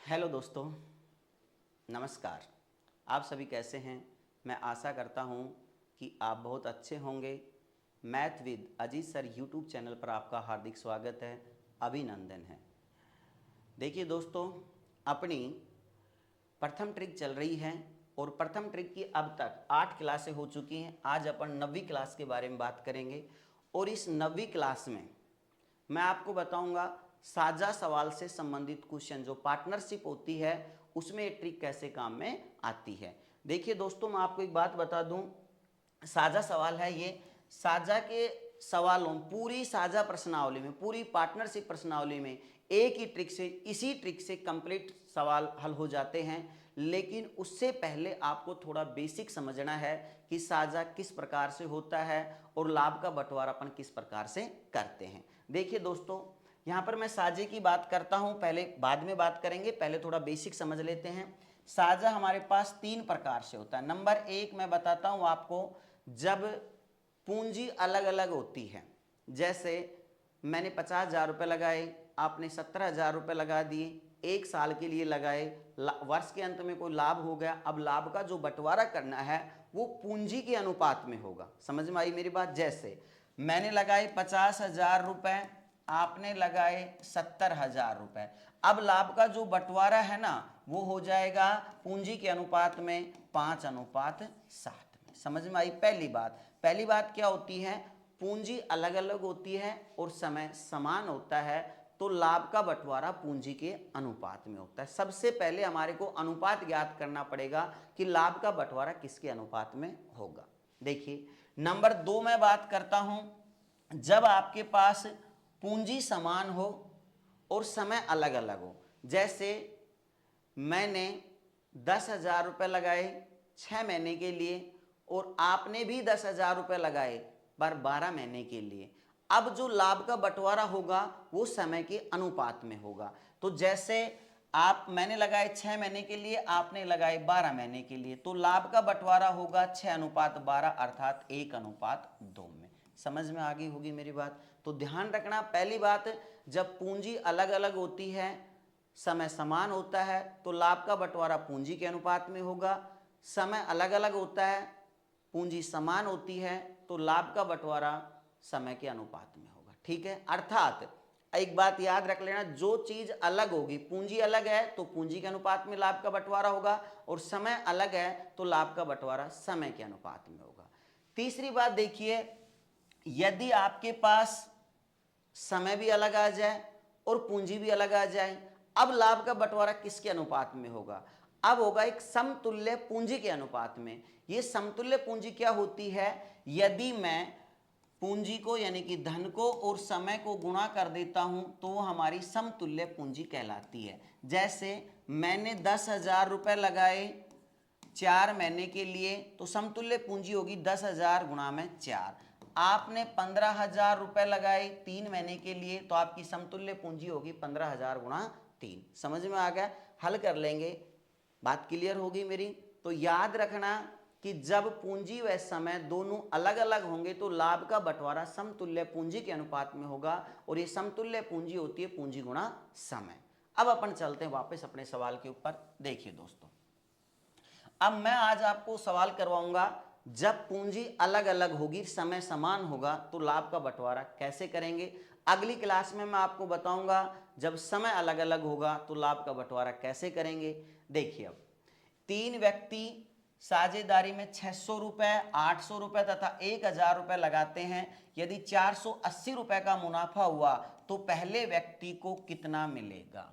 Hello दोस्तों, नमस्कार। आप सभी कैसे हैं? मैं आशा करता हूं कि आप बहुत अच्छे होंगे। Math with Ajit sir YouTube channel पर आपका हार्दिक स्वागत है, अभिनंदन है। देखिए दोस्तों, अपनी प्रथम ट्रिक चल रही है और प्रथम ट्रिक की अब तक 8 क्लासें हो चुकी हैं। आज अपन 9वीं क्लास के बारे में बात करेंगे और इस 9वीं क्लास में मैं आपको बताऊंगा साझा सवाल से संबंधित क्वेश्चन, जो पार्टनरशिप होती है उसमें ये ट्रिक कैसे काम में आती है। देखिए दोस्तों, मैं आपको एक बात बता दूं, साझा सवाल है ये। साझा के सवालों, पूरी साझा प्रश्नावली में, पूरी पार्टनरशिप प्रश्नावली में एक ही ट्रिक से, इसी ट्रिक से कंप्लीट सवाल हल हो जाते हैं। लेकिन उससे पहले आपको थोड़ा बेसिक समझना है कि साझा किस प्रकार से होता है और लाभ का बंटवारा अपन किस प्रकार से करते हैं। देखिए दोस्तों, यहाँ पर मैं साझे की बात करता हूँ, पहले बाद में बात करेंगे, पहले थोड़ा बेसिक समझ लेते हैं। साझा हमारे पास 3 प्रकार से होता है। नंबर 1 मैं बताता हूँ आपको, जब पूंजी अलग अलग होती है। जैसे मैंने 50,000 रुपये लगाए, आपने 17,000 रुपये लगा दिए, 1 साल के लिए लगाए, वर्ष के अंत में कोई लाभ हो गया। अब लाभ का जो बंटवारा करना है वो पूंजी के अनुपात में होगा। समझ में आई मेरी बात? जैसे मैंने लगाए 50,000 रुपये, आपने लगाए 70,000 रुपये। अब लाभ का जो बंटवारा है ना, वो हो जाएगा पूंजी के अनुपात में 5:7 में। समझ में आई? पहली बात क्या होती है, पूंजी अलग अलग होती है और समय समान होता है, तो लाभ का बंटवारा पूंजी के अनुपात में होता है। सबसे पहले हमारे को अनुपात ज्ञात करना पड़ेगा कि लाभ का बंटवारा किसके अनुपात में होगा। देखिए नंबर 2 मैं बात करता हूं, जब आपके पास पूंजी समान हो और समय अलग अलग हो। जैसे मैंने 10,000 रुपये लगाए 6 महीने के लिए और आपने भी 10,000 रुपये लगाए पर 12 महीने के लिए। अब जो लाभ का बंटवारा होगा वो समय के अनुपात में होगा। तो जैसे मैंने लगाए 6 महीने के लिए, आपने लगाए 12 महीने के लिए, तो लाभ का बंटवारा होगा 6:12 अर्थात 1:2 में। समझ में आ गई होगी मेरी बात? तो ध्यान रखना, पहली बात, जब पूंजी अलग अलग होती है, समय समान होता है, तो लाभ का बंटवारा पूंजी के अनुपात में होगा। समय अलग अलग होता है, पूंजी समान होती है, तो लाभ का बंटवारा समय के अनुपात में होगा। ठीक है? अर्थात एक बात याद रख लेना, जो चीज अलग होगी, पूंजी अलग है तो पूंजी के अनुपात में लाभ का बंटवारा होगा, और समय अलग है तो लाभ का बंटवारा समय के अनुपात में होगा। तीसरी बात देखिए, यदि आपके पास समय भी अलग आ जाए और पूंजी भी अलग आ जाए, अब लाभ का बंटवारा किसके अनुपात में होगा? अब होगा एक समतुल्य पूंजी के अनुपात में। ये समतुल्य पूंजी क्या होती है? यदि मैं पूंजी को यानी कि धन को और समय को गुणा कर देता हूं तो वो हमारी समतुल्य पूंजी कहलाती है। जैसे मैंने 10,000 रुपये लगाए 4 महीने के लिए, तो समतुल्य पूंजी होगी 10,000 गुणा में 4। आपने 15,000 रुपये लगाए 3 महीने के लिए, तो आपकी समतुल्य पूंजी होगी 15,000 गुणा 3। समझ में आ गया? हल कर लेंगे, बात क्लियर होगी मेरी? तो याद रखना कि जब पूंजी व समय दोनों अलग अलग होंगे तो लाभ का बंटवारा समतुल्य पूंजी के अनुपात में होगा, और ये समतुल्य पूंजी होती है पूंजी गुणा समय। अब अपन चलते हैं वापस अपने सवाल के ऊपर। देखिए दोस्तों, अब मैं आज आपको सवाल करवाऊंगा, जब पूंजी अलग अलग होगी समय समान होगा तो लाभ का बंटवारा कैसे करेंगे। अगली क्लास में मैं आपको बताऊंगा जब समय अलग अलग होगा तो लाभ का बंटवारा कैसे करेंगे। देखिए, अब 3 व्यक्ति साझेदारी में 600 रुपए, 800 रुपए तथा 1,000 रुपए लगाते हैं। यदि 480 रुपए का मुनाफा हुआ तो पहले व्यक्ति को कितना मिलेगा?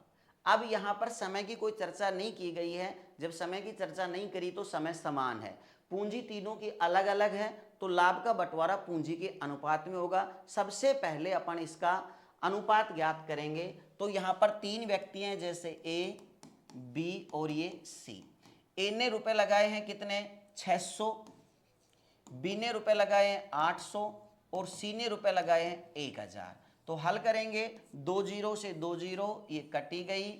अब यहां पर समय की कोई चर्चा नहीं की गई है। जब समय की चर्चा नहीं करी तो समय समान है, पूंजी तीनों की अलग अलग है, तो लाभ का बंटवारा पूंजी के अनुपात में होगा। सबसे पहले अपन इसका अनुपात ज्ञात करेंगे। तो यहां पर 3 व्यक्ति हैं, जैसे ए, बी और ये सी। ए ने रुपए लगाए हैं कितने? 600, बी ने रुपए लगाए हैं 800 और सी ने रुपए लगाए हैं 1,000। तो हल करेंगे, 2 जीरो से 2 जीरो, ये कटी गई,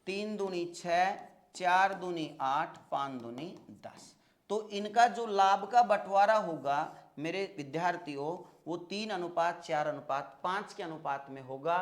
3 दूनी 6, 4 दूनी 8, 5 दूनी 10। तो इनका जो लाभ का बंटवारा होगा मेरे विद्यार्थियों, वो 3:4:5 के अनुपात में होगा।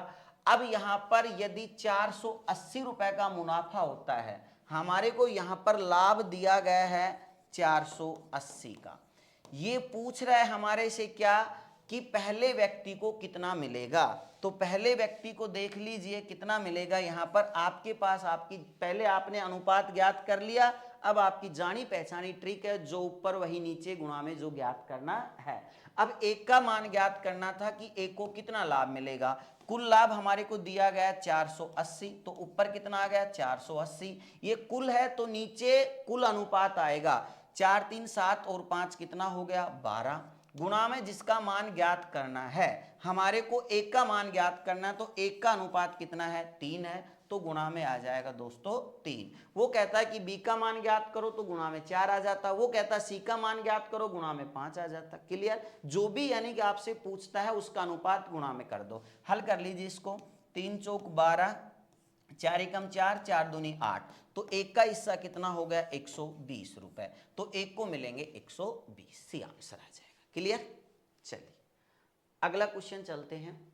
अब यहां पर यदि 480 रुपए का मुनाफा होता है, हमारे को यहां पर लाभ दिया गया है 480 का। ये पूछ रहा है हमारे से क्या कि पहले व्यक्ति को कितना मिलेगा। तो पहले व्यक्ति को देख लीजिए कितना मिलेगा। यहां पर आपके पास आपकी पहले आपने अनुपात ज्ञात कर लिया, अब आपकी जानी पहचानी ट्रिक है, जो ऊपर वही नीचे गुणा में जो ज्ञात करना है। अब एक का मान ज्ञात करना था कि एक को कितना लाभ मिलेगा। कुल लाभ हमारे को दिया गया 480, तो ऊपर कितना आ गया 480। ये कुल है तो नीचे कुल अनुपात आएगा 4 3 7 और 5 कितना हो गया 12, गुणा में जिसका मान ज्ञात करना है। हमारे को एक का मान ज्ञात करना है, तो एक का अनुपात कितना है 3 है, तो गुणा में आ जाएगा दोस्तों 3। वो कहता है कि बी का मान ज्ञात करो तो गुणा में 4 आ जाता, वो कहता है सी का मान ज्ञात करो गुणा में 5 आ जाता। क्लियर। जो भी यानी कि आपसे पूछता है उसका अनुपात गुणा में कर दो। हल कर लीजिए इसको। 3 चौक 12, 4 एकम 4, 4 दूनी 8, तो एक का हिस्सा कितना हो गया 120 रुपए, तो एक को मिलेंगे 120। सी आंसर आ जाएगा। क्लियर। चलिए अगला क्वेश्चन चलते हैं।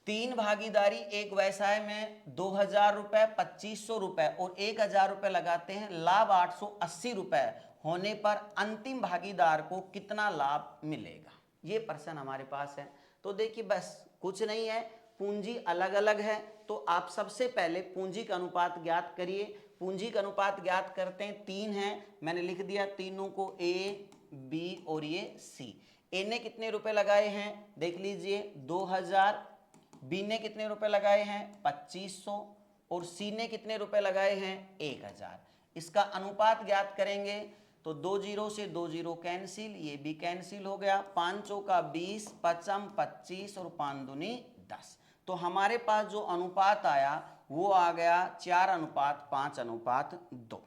3 भागीदारी एक व्यवसाय में 2000 रुपए, 2500 रुपए और 1000 रुपए लगाते हैं, लाभ 880 रुपए होने पर अंतिम भागीदार को कितना लाभ मिलेगा। ये प्रश्न हमारे पास है। तो देखिए बस कुछ नहीं है, पूंजी अलग अलग है, तो आप सबसे पहले पूंजी का अनुपात ज्ञात करिए। पूंजी का अनुपात ज्ञात करते हैं, 3 है, मैंने लिख दिया तीनों को ए बी और ये सी। ए ने कितने रुपए लगाए हैं देख लीजिए 2000, बी ने कितने रुपए लगाए हैं 2500 और सी ने कितने रुपए लगाए हैं 1000। इसका अनुपात ज्ञात करेंगे तो 2 जीरो से 2 जीरो कैंसिल, ये भी कैंसिल हो गया, 5 चौका 20, पचम 25 और 5 दूनी 10। तो हमारे पास जो अनुपात आया वो आ गया 4:5:2।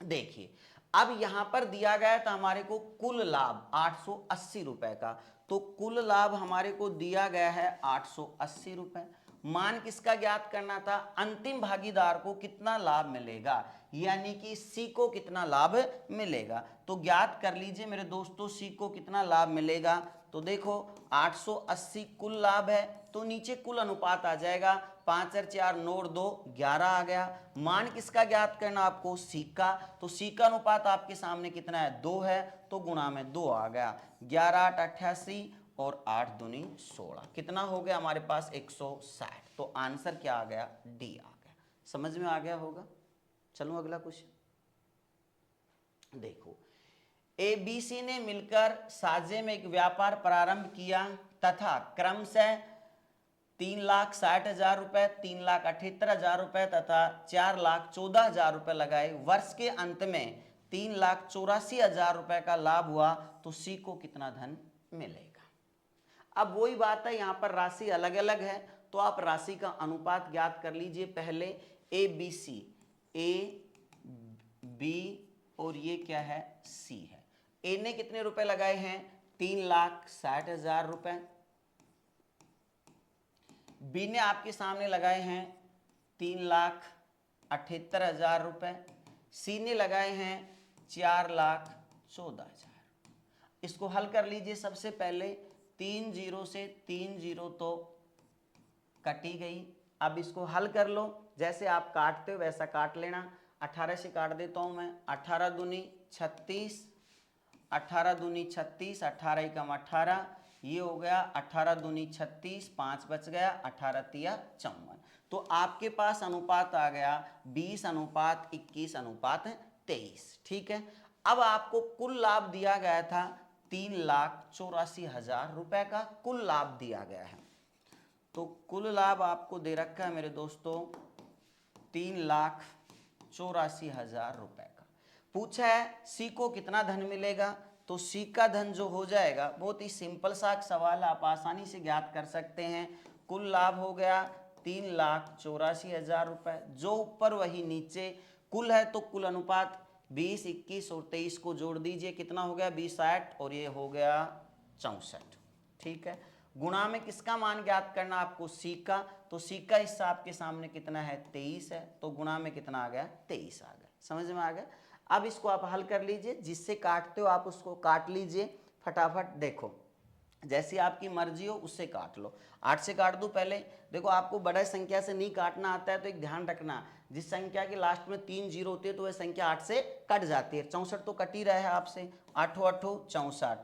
देखिए अब यहां पर दिया गया था हमारे को कुल लाभ 880 रुपए का, तो कुल लाभ हमारे को दिया गया है 880 रुपए। मान किसका ज्ञात करना था, अंतिम भागीदार को कितना लाभ मिलेगा, यानी कि सी को कितना लाभ मिलेगा। तो ज्ञात कर लीजिए मेरे दोस्तों सी को कितना लाभ मिलेगा। तो देखो 880 कुल लाभ है, तो नीचे कुल अनुपात आ जाएगा 5 और 4 9 और 2 11 आ गया। मान किसका ज्ञात करना आपको सी का, तो सी का अनुपात आपके सामने कितना है 2 है, तो गुणा में 2 आ गया, 11 8 88 और 8 दूनी 16, कितना हो गया हमारे पास 160। तो आंसर क्या आ गया डी आ गया। समझ में आ गया होगा। चलो अगला क्वेश्चन देखो। ए बी सी ने मिलकर साझे में एक व्यापार प्रारंभ किया तथा क्रमशः 3,60,000 रुपए, 3,78,000 रुपए तथा 4,14,000 रुपए लगाए। वर्ष के अंत में 3,84,000 रुपए का लाभ हुआ, तो सी को कितना धन मिलेगा। अब वही बात है, यहाँ पर राशि अलग अलग है, तो आप राशि का अनुपात ज्ञात कर लीजिए। पहले A B C, A B और ये क्या है सी है। ए ने कितने रुपए लगाए हैं 3,60,000 रुपए, बी ने आपके सामने लगाए हैं 3,78,000 रुपए, सी ने लगाए हैं 4,14,000। इसको हल कर लीजिए। सबसे पहले 3 जीरो से 3 जीरो तो कटी गई। अब इसको हल कर लो, जैसे आप काटते हो वैसा काट लेना। 18 से काट देता हूं मैं, 18 दूनी 36, 18 दूनी 36, 18 एकम 18, ये हो गया 18 दूनी 36, 5 बच गया, 18 तिया 54। तो आपके पास अनुपात आ गया 20:21:23। ठीक है। अब आपको कुल लाभ दिया गया था 3,84,000 रुपए का कुल लाभ दिया गया है। तो कुल लाभ आपको दे रखा है मेरे दोस्तों 3,84,000 रुपए का। पूछा है सी को कितना धन मिलेगा, तो सी का धन जो हो जाएगा, बहुत ही सिंपल सा सवाल, आप आसानी से ज्ञात कर सकते हैं। कुल लाभ हो गया 3,84,000 रुपए, जो ऊपर वही नीचे, कुल है तो कुल अनुपात 20, 21 और 23 को जोड़ दीजिए, कितना हो गया 20 60 और ये हो गया 64। ठीक है। गुणा में किसका मान ज्ञात करना आपको सी का, तो सी का हिस्सा आपके सामने कितना है 23 है, तो गुणा में कितना आ गया 23 आ गया। समझ में आ गया। अब इसको आप हल कर लीजिए, जिससे काटते हो आप उसको काट लीजिए फटाफट। देखो जैसी आपकी मर्जी हो उससे काट लो। 8 से काट दूं पहले। देखो आपको बड़ा संख्या से नहीं काटना आता है तो एक ध्यान रखना, जिस संख्या के लास्ट में 3 जीरो होती है तो वह संख्या 8 से कट जाती है। 64 तो कट ही रहा है आपसे, 8 8 64,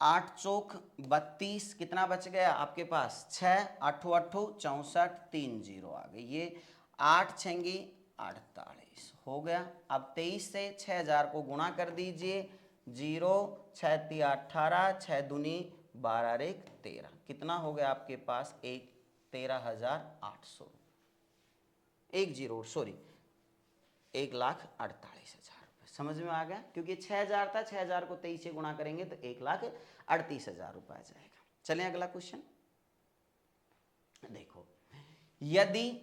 8 चौक 32, कितना बच गया आपके पास 6, 8 8 64, 3 जीरो आ गई। ये 8 छंगी 48 हो गया। अब 23 से 6000 को गुणा कर दीजिए, 0 6 तिया 18, 6 दूनी 12 एक 13, कितना हो गया आपके पास 13,800, 1,48,000 रुपये। समझ में आ गया? क्योंकि 6000 था, 6000 को 23 से गुणा करेंगे तो 1,38,000 रुपये आ जाएगा। चलें अगला क्वेश्चन देखो, यदि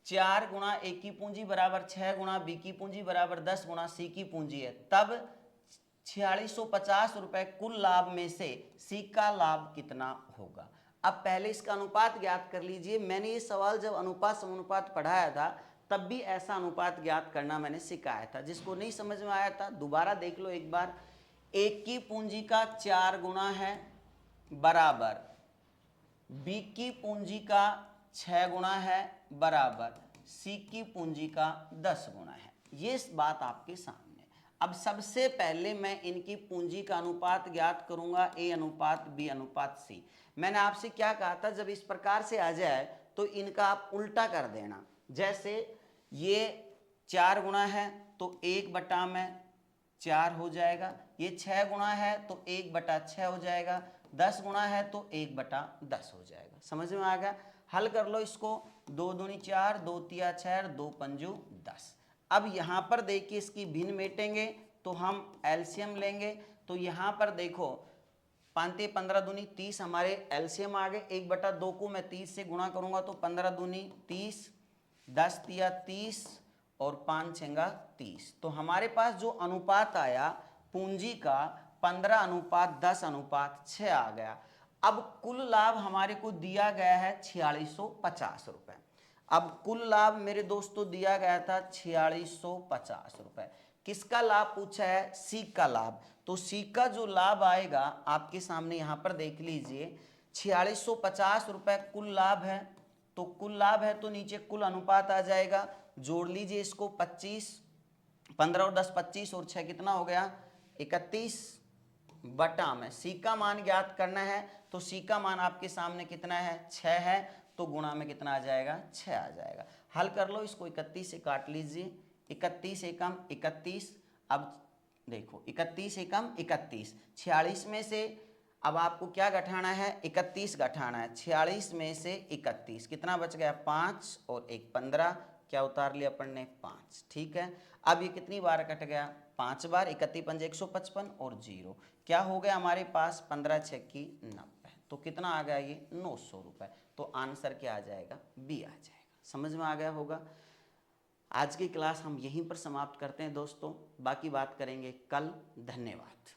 4 गुणा ए की पूंजी बराबर 6 गुणा बी की पूंजी बराबर 10 गुणा सी की पूंजी है, तब 4650 रुपए कुल लाभ में से सी का लाभ कितना होगा। अब पहले इसका अनुपात ज्ञात कर लीजिए। मैंने ये सवाल जब अनुपात समानुपात पढ़ाया था तब भी ऐसा अनुपात ज्ञात करना मैंने सिखाया था। जिसको नहीं समझ में आया था दोबारा देख लो एक बार। एक की पूंजी का 4 गुना है बराबर बी की पूंजी का 6 गुना है बराबर सी की पूंजी का 10 गुना है। ये बात आपके सामने। अब सबसे पहले मैं इनकी पूंजी का अनुपात ज्ञात करूंगा, ए अनुपात बी अनुपात सी। मैंने आपसे क्या कहा था, जब इस प्रकार से आ जाए तो इनका आप उल्टा कर देना। जैसे ये 4 गुना है तो 1 में 4 हो जाएगा, ये 6 गुना है तो 1/6 हो जाएगा, 10 गुना है तो 1/10 हो जाएगा। समझ में आ गया? हल कर लो इसको, 2 दूनी 4, 2 तिया 6, 2 पंजू 10। अब यहाँ पर देखिए इसकी भिन्न मेटेंगे तो हम एलसीएम लेंगे। तो यहाँ पर देखो 5 15 दूनी 30 हमारे एलसीएम आ गए। 1/2 को मैं 30 से गुणा करूंगा तो 15 दूनी 30, 10 तिया 30 और 5 छंगा 30। तो हमारे पास जो अनुपात आया पूंजी का 15:10:6 आ गया। अब कुल लाभ हमारे को दिया गया है 4650 रुपए। अब कुल लाभ मेरे दोस्तों दिया गया था 4650 रुपए। किसका लाभ पूछा है? सी का लाभ। तो सी का जो लाभ आएगा आपके सामने यहां पर देख लीजिए, 4650 रुपए कुल लाभ है। तो कुल लाभ है तो नीचे कुल अनुपात आ जाएगा, जोड़ लीजिए इसको 25, 15 और 10 25 और 6 कितना हो गया 31 बटा में सी का मान ज्ञात करना है। तो सी का मान आपके सामने कितना है 6 है, तो गुणा में कितना आ जाएगा 6 आ जाएगा। हल कर लो इसको, 31 से काट लीजिए, 31 एकम 31। अब देखो 31 एकम 31, 46 में से अब आपको क्या घटाना है 31 घटाना है। 46 में से 31 कितना बच गया 5 और 1 15, क्या उतार लिया अपन ने 5। ठीक है, अब ये कितनी बार कट गया 5 बार, 31 पंजे 155 और 0 क्या हो गया हमारे पास 15 6 90। तो कितना आ गया ये 900 रुपए। तो आंसर क्या आ जाएगा बी आ जाएगा। समझ में आ गया होगा। आज की क्लास हम यहीं पर समाप्त करते हैं दोस्तों, बाकी बात करेंगे कल। धन्यवाद।